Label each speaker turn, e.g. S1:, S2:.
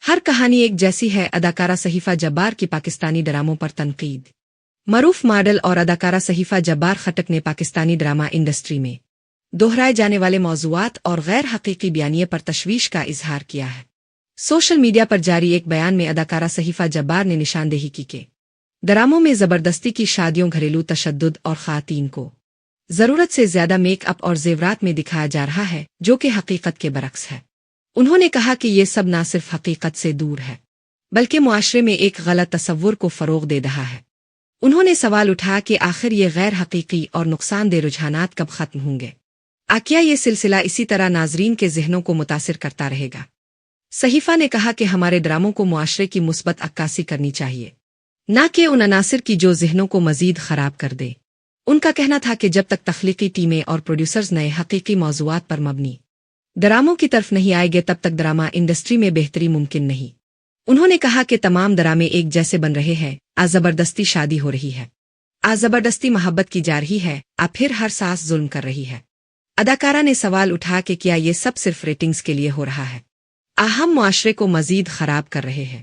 S1: ہر کہانی ایک جیسی ہے۔ اداکارہ صحیفہ جبار کی پاکستانی ڈراموں پر تنقید۔ معروف ماڈل اور اداکارہ صحیفہ جبار خٹک نے پاکستانی ڈرامہ انڈسٹری میں دہرائے جانے والے موضوعات اور غیر حقیقی بیانیے پر تشویش کا اظہار کیا ہے۔ سوشل میڈیا پر جاری ایک بیان میں اداکارہ صحیفہ جبار نے نشاندہی کی کہ ڈراموں میں زبردستی کی شادیوں، گھریلو تشدد اور خواتین کو ضرورت سے زیادہ میک اپ اور زیورات میں دکھایا جا رہا ہے، جو کہ حقیقت کے برعکس ہے۔ انہوں نے کہا کہ یہ سب نہ صرف حقیقت سے دور ہے بلکہ معاشرے میں ایک غلط تصور کو فروغ دے رہا ہے۔ انہوں نے سوال اٹھایا کہ آخر یہ غیر حقیقی اور نقصان دہ رجحانات کب ختم ہوں گے؟ کیا یہ سلسلہ اسی طرح ناظرین کے ذہنوں کو متاثر کرتا رہے گا؟ صحیفہ نے کہا کہ ہمارے ڈراموں کو معاشرے کی مثبت عکاسی کرنی چاہیے، نہ کہ ان عناصر کی جو ذہنوں کو مزید خراب کر دے۔ ان کا کہنا تھا کہ جب تک تخلیقی ٹیمیں اور پروڈیوسرز نئے حقیقی موضوعات پر مبنی ڈراموں کی طرف نہیں آئیں گے، تب تک ڈرامہ انڈسٹری میں بہتری ممکن نہیں۔ انہوں نے کہا کہ تمام ڈرامے ایک جیسے بن رہے ہیں، زبردستی شادی ہو رہی ہے، زبردستی محبت کی جا رہی ہے، پھر ہر ساس ظلم کر رہی ہے۔ اداکارہ نے سوال اٹھا کہ کیا یہ سب صرف ریٹنگز کے لیے ہو رہا ہے؟ ہم معاشرے کو مزید خراب کر رہے ہیں۔